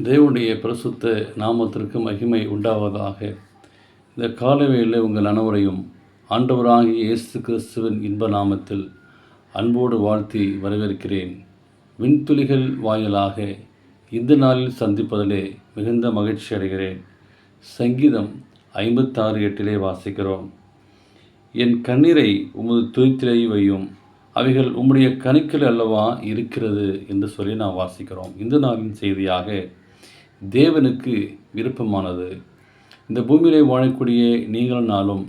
தேவனுடைய பரிசுத்த நாமத்திற்கு மகிமை உண்டாவதாக. இந்த காலவேளையில் உங்கள் அனைவரையும் ஆண்டவராகிய இயேசு கிறிஸ்துவின் இன்ப நாமத்தில் அன்போடு வாழ்த்தி வரவேற்கிறேன். விண்துளிகள் வாயிலாக இந்த நாளில் சந்திப்பதிலே மிகுந்த மகிழ்ச்சி அடைகிறேன். சங்கீதம் 56:8 வாசிக்கிறோம். என் கண்ணீரை உமது துருத்திலே வையும், அவைகள் உம்முடைய கணுக்கள் அல்லவா இருக்கிறது என்று சொல்லி நாம் வாசிக்கிறோம். இந்த நாளின் செய்தியாக தேவனுக்கு விருப்பமானது. இந்த பூமியிலே வாழக்கூடிய நீங்களும் நாளும்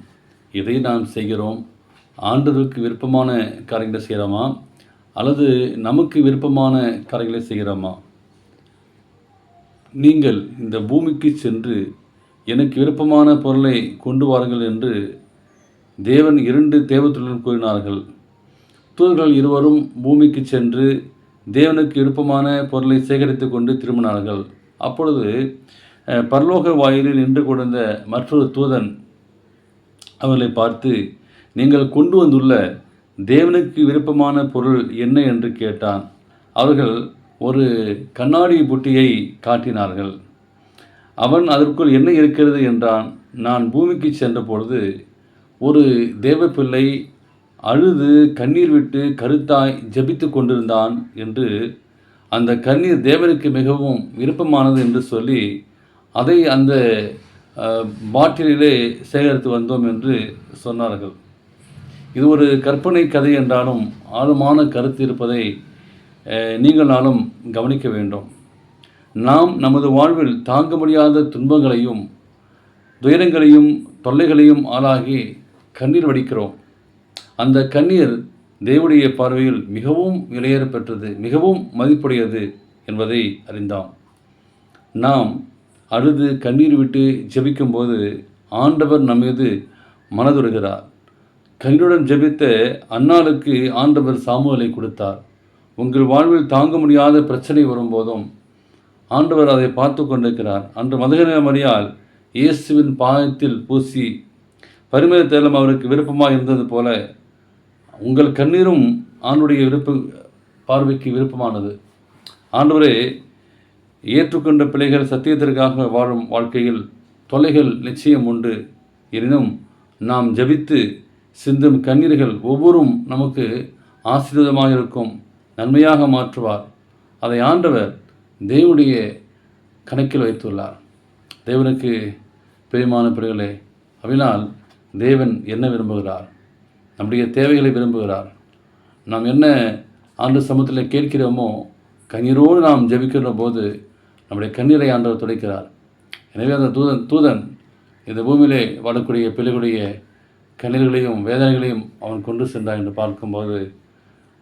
எதை நாம் செய்கிறோம்? ஆண்டவருக்கு விருப்பமான காரியங்களை செய்கிறோமா, அல்லது நமக்கு விருப்பமான காரியங்களை செய்கிறோமா? நீங்கள் இந்த பூமிக்கு சென்று எனக்கு விருப்பமான பொருளை கொண்டு வாருங்கள் என்று தேவன் 2 தேவதூதர்களுடன் கூறினார்கள். தூதர்கள் இருவரும் பூமிக்கு சென்று தேவனுக்கு விருப்பமான பொருளை சேகரித்து கொண்டு திரும்பினார்கள். அப்பொழுது பரலோக வாயிலில் நின்று கொண்டிருந்த மற்றொரு தூதன் அவர்களை பார்த்து, நீங்கள் கொண்டு வந்துள்ள தேவனுக்கு விருப்பமான பொருள் என்ன என்று கேட்டான். அவர்கள் ஒரு கண்ணாடி புட்டியை காட்டினார்கள். அவன் அதற்குள் என்ன இருக்கிறது என்றான். நான் பூமிக்கு சென்ற பொழுது ஒரு தேவ பிள்ளை அழுது கண்ணீர் விட்டு கருத்தாய் ஜெபித்து கொண்டிருந்தான் என்று, அந்த கண்ணீர் தேவனுக்கு மிகவும் விருப்பமானது என்று சொல்லி அதை அந்த பாட்டிலே சேகரித்து வந்தோம் என்று சொன்னார்கள். இது ஒரு கற்பனை கதை என்றாலும் ஆழமான கருத்து இருப்பதை நீங்கள் நாளும் கவனிக்க வேண்டும். நாம் நமது வாழ்வில் தாங்க முடியாத துன்பங்களையும் துயரங்களையும் தொல்லைகளையும் ஆளாகி கண்ணீர் வடிக்கிறோம். அந்த கண்ணீர் தேவனுடைய பார்வையில் மிகவும் விலையேற பெற்றது, மிகவும் மதிப்புடையது என்பதை அறிந்தோம். நாம் அழுது கண்ணீர் விட்டு ஜெபிக்கும்போது ஆண்டவர் நம்மீது மனதுருகிறார். கண்ணீருடன் ஜெபித்த அன்னாளுக்கு ஆண்டவர் சாமுவேலை கொடுத்தார். உங்கள் வாழ்வில் தாங்க முடியாத பிரச்சனை வரும்போதும் ஆண்டவர் அதை பார்த்து கொண்டிருக்கிறார். அன்று மதகன மரியாள் இயேசுவின் பாதத்தில் பூசி பரிமள தைலம் அவருக்கு விருப்பமாக இருந்தது போல உங்கள் கண்ணீரும் ஆண்டுடைய பார்வைக்கு விருப்பமானது. ஆண்டவரே, ஏற்றுக்கொண்ட பிள்ளைகள் சத்தியத்திற்காக வாழும் வாழ்க்கையில் தொல்லைகள் நிச்சயம் உண்டு. எனினும் நாம் ஜெபித்து சிந்தும் கண்ணீர்கள் ஒவ்வொரும் நமக்கு ஆசீர்வாதமாக இருக்கும், நன்மையாக மாற்றுவார். அதை ஆண்டவர் தேவனுடைய கணக்கில் வைத்துள்ளார். தேவனுக்கு பிரியமான பிள்ளைகளே, அவினால் தேவன் என்ன விரும்புகிறார்? நம்முடைய தேவைகளை விரும்புகிறார். நாம் என்ன ஆண்டு சமூகத்தில் கேட்கிறோமோ, கண்ணீரோடு நாம் ஜெபிக்கிற போது நம்முடைய கண்ணீரை ஆண்டவர் துடைக்கிறார். எனவே அந்த தூதன் இந்த பூமியிலே வாழக்கூடிய பிள்ளைகளுடைய கண்ணீர்களையும் வேதனைகளையும் அவன் கொண்டு சென்றான் என்று பார்க்கும்போது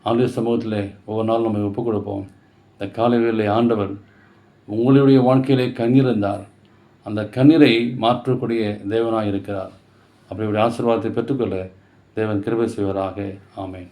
ஆண்டு சமூகத்தில் ஒவ்வொரு நாளும் நம்ம ஒப்புக் கொடுப்போம். இந்த காலைகளிலே ஆண்டவர் உங்களுடைய வாழ்க்கையிலே கண்ணீர் இருந்தார். அந்த கண்ணீரை மாற்றக்கூடிய தேவனாக இருக்கிறார். அப்படி ஒரு ஆசீர்வாதத்தை பெற்றுக்கொள்ள தேவன் கிருபை செய்வராக. ஆமென்.